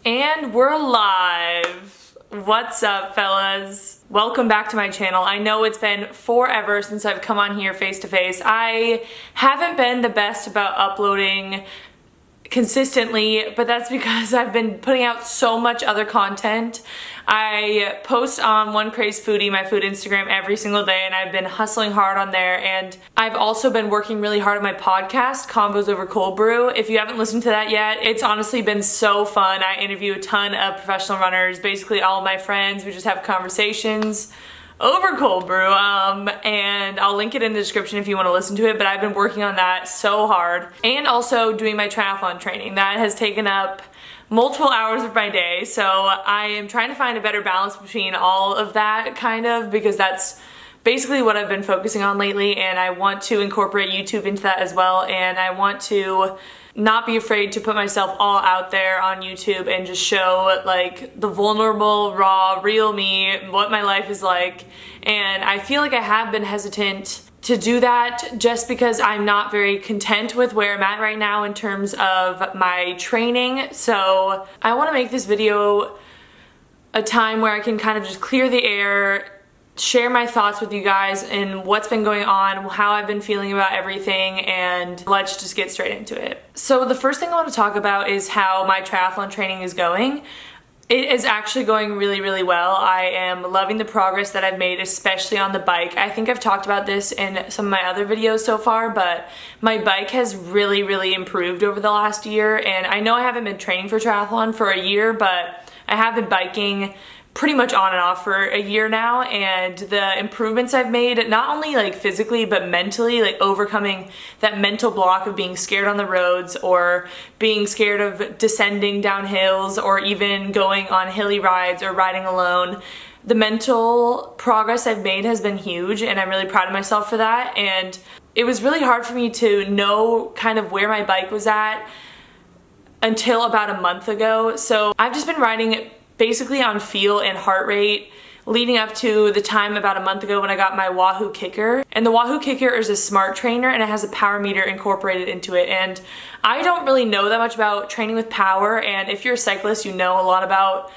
And we're live. What's up, fellas? Welcome back to my channel. I know it's been forever since I've come on here face to face. I haven't been the best about uploading consistently, but that's because I've been putting out so much other content. I post on One Crazed Foodie, my food Instagram, every single day, and I've been hustling hard on there. And I've also been working really hard on my podcast, Convos Over Cold Brew. If you haven't listened to that yet, it's honestly been so fun. I interview a ton of professional runners, basically all of my friends. We just have conversations over cold brew, and I'll link it in the description if you want to listen to it, but I've been working on that so hard. And also doing my triathlon training. That has taken up multiple hours of my day, so I am trying to find a better balance between all of that, kind of, because that's basically what I've been focusing on lately, and I want to incorporate YouTube into that as well, and I want to not be afraid to put myself all out there on YouTube and just show like the vulnerable, raw, real me, what my life is like. And I feel like I have been hesitant to do that just because I'm not very content with where I'm at right now in terms of my training. So I want to make this video a time where I can kind of just clear the air, share my thoughts with you guys and what's been going on, how I've been feeling about everything, and let's just get straight into it. So the first thing I want to talk about is how my triathlon training is going. It is actually going really, really well. I am loving the progress that I've made, especially on the bike. I think I've talked about this in some of my other videos so far, but my bike has really, really improved over the last year. And I know I haven't been training for triathlon for a year, but I have been biking pretty much on and off for a year now, and the improvements I've made, not only like physically but mentally, like overcoming that mental block of being scared on the roads or being scared of descending down hills or even going on hilly rides or riding alone. The mental progress I've made has been huge, and I'm really proud of myself for that. And it was really hard for me to know kind of where my bike was at until about a month ago. So I've just been riding it basically on feel and heart rate leading up to the time about a month ago when I got my Wahoo Kicker. And the Wahoo Kicker is a smart trainer, and it has a power meter incorporated into it. And I don't really know that much about training with power, and if you're a cyclist, you know a lot about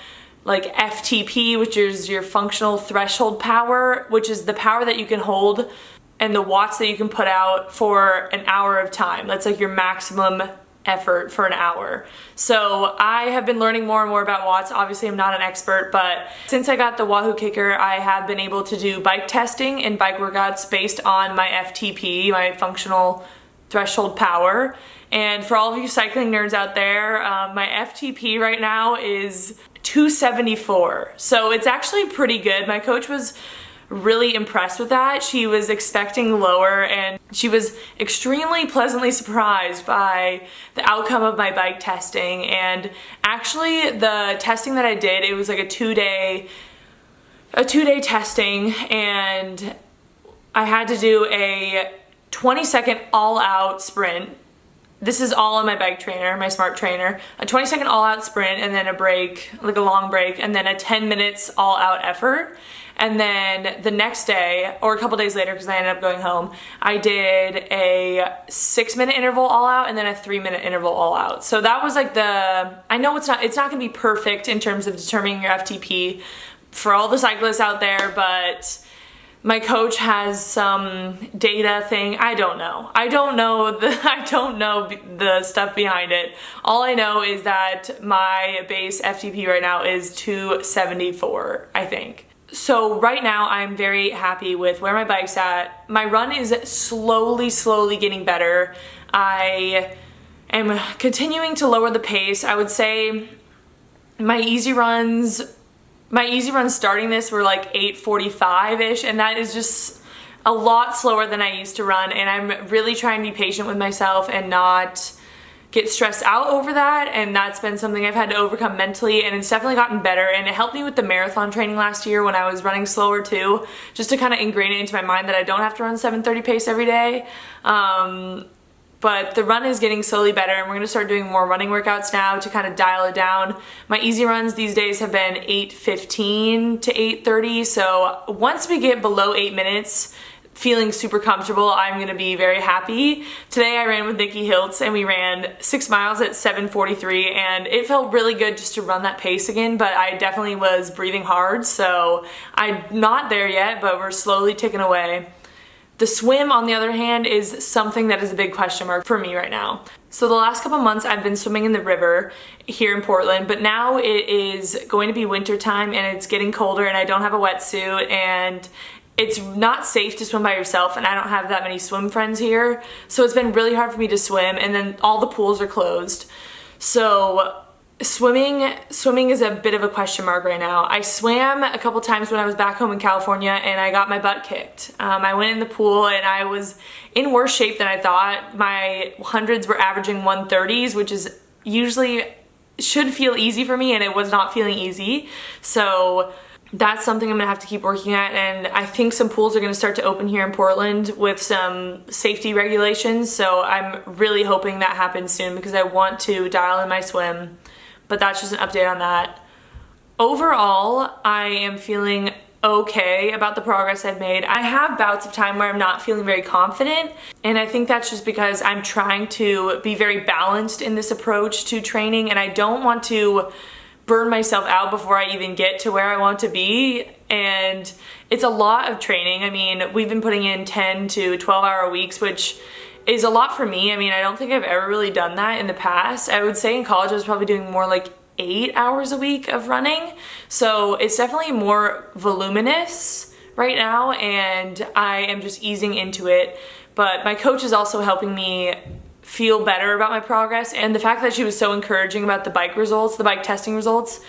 like FTP, which is your functional threshold power, which is the power that you can hold and the watts that you can put out for an hour of time. That's like your maximum effort for an hour. So I have been learning more and more about watts. Obviously I'm not an expert, but since I got the Wahoo Kicker, I have been able to do bike testing and bike workouts based on my FTP, my functional threshold power. And for all of you cycling nerds out there, my FTP right now is 274. So it's actually pretty good. My coach was really impressed with that. She was expecting lower, and she was extremely pleasantly surprised by the outcome of my bike testing. And actually the testing that I did, it was like a two-day testing, and I had to do a 20-second all-out sprint. This is all on my bike trainer, my smart trainer. A 20-second all-out sprint, and then a break, like a long break, and then a 10 minutes all-out effort. And then the next day, or a couple days later, because I ended up going home, I did a 6-minute interval all out and then a 3-minute interval all out. So that was like I know it's not gonna be perfect in terms of determining your FTP for all the cyclists out there, but my coach has some data thing. I don't know the stuff behind it. All I know is that my base FTP right now is 274, I think. So right now I'm very happy with where my bike's at. My run is slowly getting better. I am continuing to lower the pace. I would say my easy runs starting this were like 8:45-ish, and that is just a lot slower than I used to run, and I'm really trying to be patient with myself and not get stressed out over that. And that's been something I've had to overcome mentally, and it's definitely gotten better. And it helped me with the marathon training last year when I was running slower too, just to kind of ingrain it into my mind that I don't have to run 7:30 pace every day. But the run is getting slowly better, and we're gonna start doing more running workouts now to kind of dial it down. My easy runs these days have been 8:15 to 8:30, so once we get below 8 minutes, feeling super comfortable, I'm gonna be very happy. Today I ran with Nikki Hiltz and we ran 6 miles at 7:43, and it felt really good just to run that pace again, but I definitely was breathing hard, so I'm not there yet, but we're slowly ticking away. The swim, on the other hand, is something that is a big question mark for me right now. So the last couple months I've been swimming in the river here in Portland, but now it is going to be winter time and it's getting colder and I don't have a wetsuit, and it's not safe to swim by yourself, and I don't have that many swim friends here. So it's been really hard for me to swim, and then all the pools are closed. So swimming is a bit of a question mark right now. I swam a couple times when I was back home in California and I got my butt kicked. I went in the pool and I was in worse shape than I thought. My hundreds were averaging 130s, which is usually should feel easy for me, and it was not feeling easy. So that's something I'm gonna have to keep working at, and I think some pools are gonna start to open here in Portland with some safety regulations, so I'm really hoping that happens soon because I want to dial in my swim. But that's just an update on that. Overall, I am feeling okay about the progress I've made. I have bouts of time where I'm not feeling very confident, and I think that's just because I'm trying to be very balanced in this approach to training, and I don't want to burn myself out before I even get to where I want to be. And it's a lot of training. I mean, we've been putting in 10 to 12-hour weeks, which is a lot for me. I mean, I don't think I've ever really done that in the past. I would say in college I was probably doing more like 8 hours a week of running. So it's definitely more voluminous right now, and I am just easing into it. But my coach is also helping me feel better about my progress, and the fact that she was so encouraging about the bike results, the bike testing results,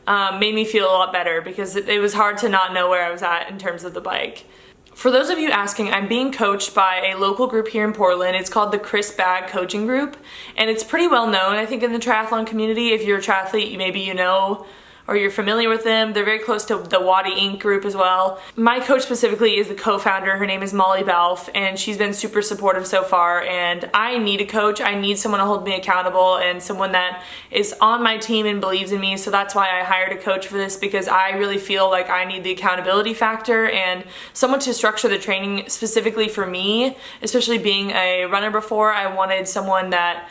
made me feel a lot better because it was hard to not know where I was at in terms of the bike. For those of you asking, I'm being coached by a local group here in Portland. It's called the Chris Bag Coaching Group, and it's pretty well known, I think, in the triathlon community. If you're a triathlete, maybe you know or you're familiar with them. They're very close to the Wadi Inc. group as well. My coach specifically is the co-founder. Her name is Molly Balfe, and she's been super supportive so far, and I need a coach. I need someone to hold me accountable and someone that is on my team and believes in me. So that's why I hired a coach for this, because I really feel like I need the accountability factor and someone to structure the training specifically for me. Especially being a runner before, I wanted someone that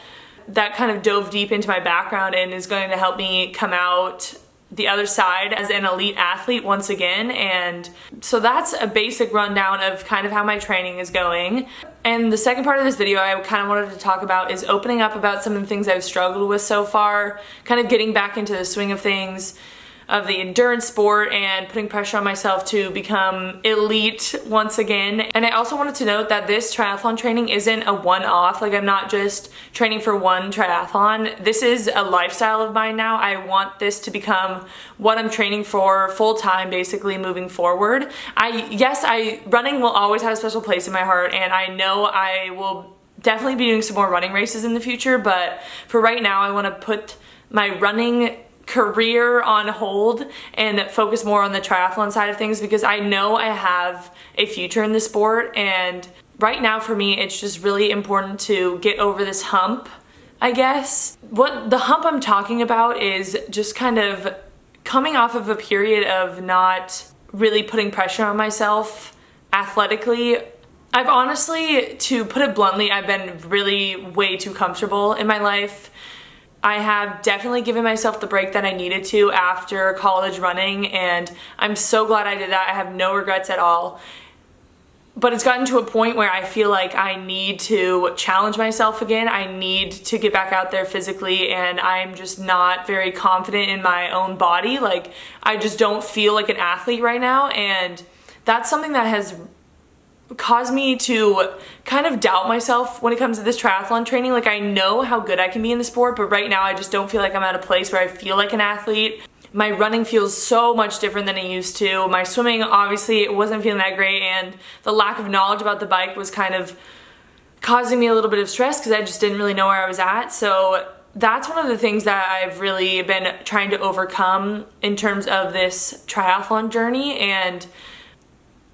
kind of dove deep into my background and is going to help me come out the other side as an elite athlete once again. And so that's a basic rundown of kind of how my training is going. And the second part of this video I kind of wanted to talk about is opening up about some of the things I've struggled with so far, kind of getting back into the swing of things, of the endurance sport, and putting pressure on myself to become elite once again. And I also wanted to note that this triathlon training isn't a one-off. Like, I'm not just training for one triathlon. This is a lifestyle of mine now. I want this to become what I'm training for full-time, basically, moving forward. Running will always have a special place in my heart, and I know I will definitely be doing some more running races in the future, but for right now I want to put my running career on hold and focus more on the triathlon side of things, because I know I have a future in the sport, and right now for me it's just really important to get over this hump, I guess. What the hump I'm talking about is just kind of coming off of a period of not really putting pressure on myself athletically. I've honestly, to put it bluntly, I've been really way too comfortable in my life. I have definitely given myself the break that I needed to after college running, and I'm so glad I did that. I have no regrets at all. But it's gotten to a point where I feel like I need to challenge myself again. I need to get back out there physically, and I'm just not very confident in my own body. Like, I just don't feel like an athlete right now, and that's something that has caused me to kind of doubt myself when it comes to this triathlon training. Like, I know how good I can be in the sport, but right now I just don't feel like I'm at a place where I feel like an athlete. My running feels so much different than it used to. My swimming, obviously, it wasn't feeling that great, and the lack of knowledge about the bike was kind of causing me a little bit of stress because I just didn't really know where I was at. So that's one of the things that I've really been trying to overcome in terms of this triathlon journey. And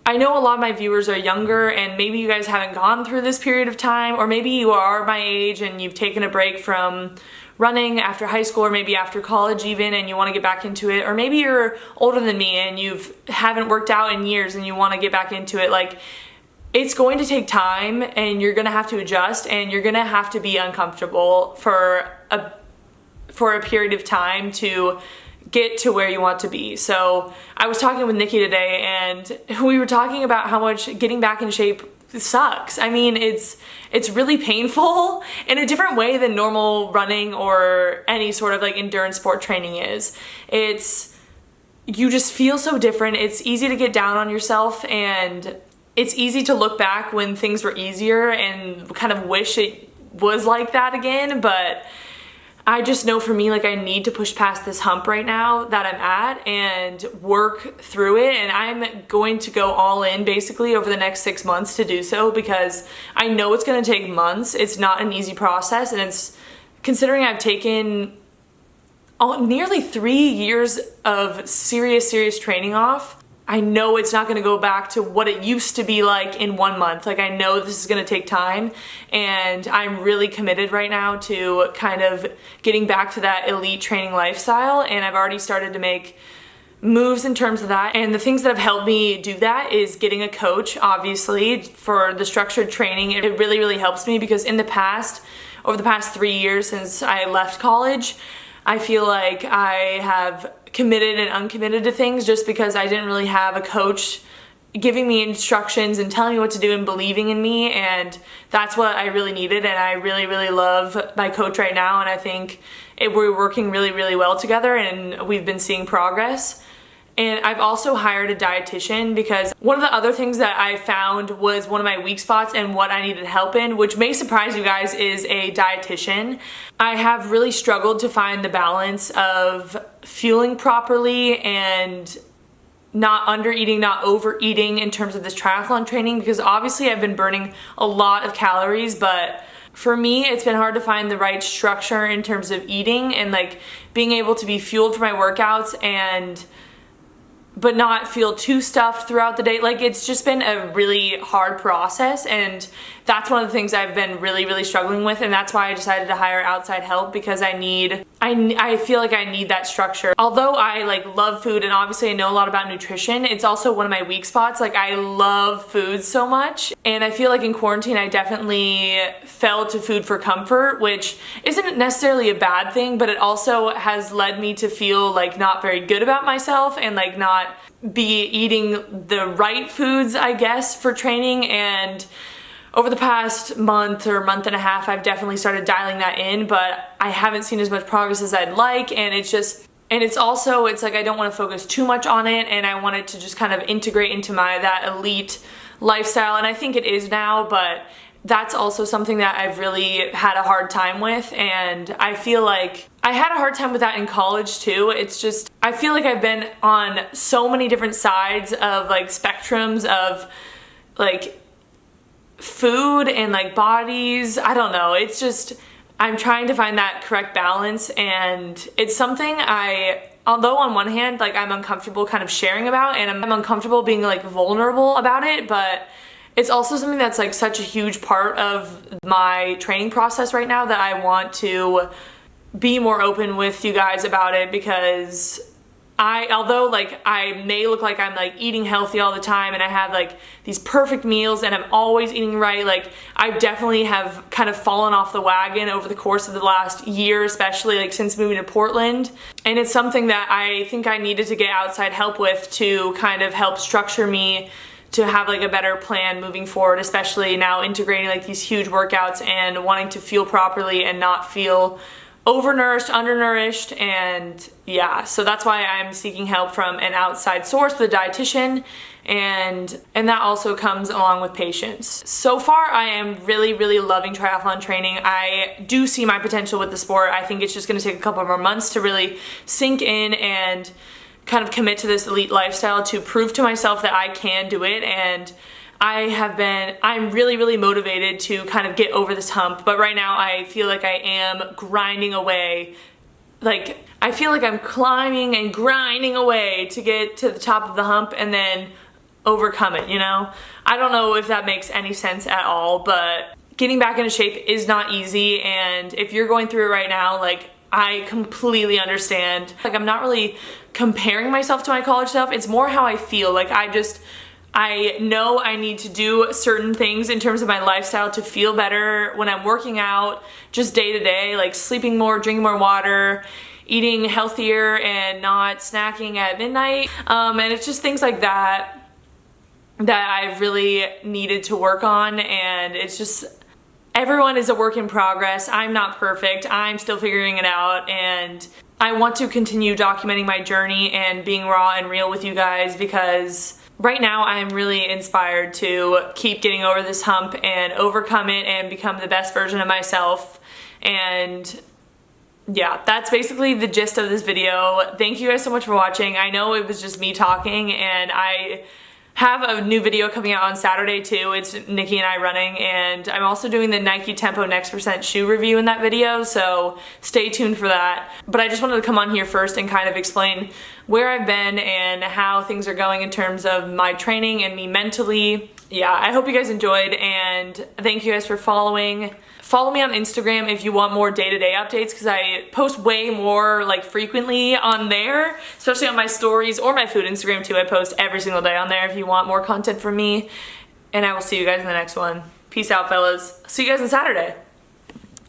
I know a lot of my viewers are younger, and maybe you guys haven't gone through this period of time, or maybe you are my age and you've taken a break from running after high school or maybe after college even, and you want to get back into it. Or maybe you're older than me and you haven't worked out in years and you want to get back into it. Like, it's going to take time, and you're gonna have to adjust, and you're gonna have to be uncomfortable for a period of time to get to where you want to be. So I was talking with Nikki today, and we were talking about how much getting back in shape sucks. I mean, it's really painful in a different way than normal running or any sort of like endurance sport training is. You just feel so different. It's easy to get down on yourself, and it's easy to look back when things were easier and kind of wish it was like that again, but I just know for me, like, I need to push past this hump right now that I'm at and work through it, and I'm going to go all in basically over the next 6 months to do so, because I know it's going to take months. It's not an easy process, and it's, considering I've taken nearly 3 years of serious training off, I know it's not going to go back to what it used to be like in 1 month. Like, I know this is going to take time, and I'm really committed right now to kind of getting back to that elite training lifestyle, and I've already started to make moves in terms of that. And the things that have helped me do that is getting a coach, obviously, for the structured training. It really helps me, because in the past, over the past 3 years since I left college, I feel like I have committed and uncommitted to things just because I didn't really have a coach giving me instructions and telling me what to do and believing in me, and that's what I really needed. And I really love my coach right now, and I think we're working really well together, and we've been seeing progress. And I've also hired a dietitian, because one of the other things that I found was one of my weak spots and what I needed help in, which may surprise you guys, is a dietitian. I have really struggled to find the balance of fueling properly and not under eating, not overeating in terms of this triathlon training, because obviously I've been burning a lot of calories, but for me, it's been hard to find the right structure in terms of eating and like being able to be fueled for my workouts but not feel too stuffed throughout the day. Like, it's just been a really hard process, and that's one of the things I've been really struggling with, and that's why I decided to hire outside help, because I feel like I need that structure. Although I like love food, and obviously I know a lot about nutrition, it's also one of my weak spots. Like, I love food so much, and I feel like in quarantine I definitely fell to food for comfort, which isn't necessarily a bad thing, but it also has led me to feel like not very good about myself and like not be eating the right foods, I guess, for training. And over the past month or month and a half, I've definitely started dialing that in, but I haven't seen as much progress as I'd like, and it's like I don't want to focus too much on it, and I want it to just kind of integrate into that elite lifestyle, and I think it is now, but that's also something that I've really had a hard time with, and I feel like I had a hard time with that in college too. It's just, I feel like I've been on so many different sides of like spectrums of like food and like bodies. I don't know, it's just, I'm trying to find that correct balance, and it's something although on one hand, like, I'm uncomfortable kind of sharing about, and I'm uncomfortable being like vulnerable about it, but it's also something that's like such a huge part of my training process right now that I want to be more open with you guys about it, because although like I may look like I'm like eating healthy all the time and I have like these perfect meals and I'm always eating right, like I definitely have kind of fallen off the wagon over the course of the last year, especially like since moving to Portland. And it's something that I think I needed to get outside help with to kind of help structure me to have like a better plan moving forward, especially now integrating like these huge workouts and wanting to fuel properly and not feel overnourished, undernourished, and yeah, so that's why I'm seeking help from an outside source with a dietitian, and that also comes along with patience. So far, I am really loving triathlon training. I do see my potential with the sport. I think it's just going to take a couple more months to really sink in and kind of commit to this elite lifestyle to prove to myself that I can do it, and I'm really motivated to kind of get over this hump, but right now I feel like I am grinding away. Like, I feel like I'm climbing and grinding away to get to the top of the hump and then overcome it, you know? I don't know if that makes any sense at all, but getting back into shape is not easy, and if you're going through it right now, like, I completely understand. Like, I'm not really comparing myself to my college self, it's more how I feel. Like, I know I need to do certain things in terms of my lifestyle to feel better when I'm working out, just day to day, like sleeping more, drinking more water, eating healthier and not snacking at midnight. And it's just things like that I've really needed to work on, and it's just, everyone is a work in progress. I'm not perfect. I'm still figuring it out, and I want to continue documenting my journey and being raw and real with you guys, because right now I'm really inspired to keep getting over this hump and overcome it and become the best version of myself. And yeah, that's basically the gist of this video. Thank you guys so much for watching. I know it was just me talking, and I have a new video coming out on Saturday too. It's Nikki and I running, and I'm also doing the Nike Tempo Next Percent shoe review in that video, so stay tuned for that. But I just wanted to come on here first and kind of explain where I've been and how things are going in terms of my training and me mentally. Yeah, I hope you guys enjoyed, and thank you guys for following. Follow me on Instagram if you want more day-to-day updates, because I post way more like frequently on there, especially on my stories or my food Instagram too. I post every single day on there if you want more content from me. And I will see you guys in the next one. Peace out, fellas. See you guys on Saturday.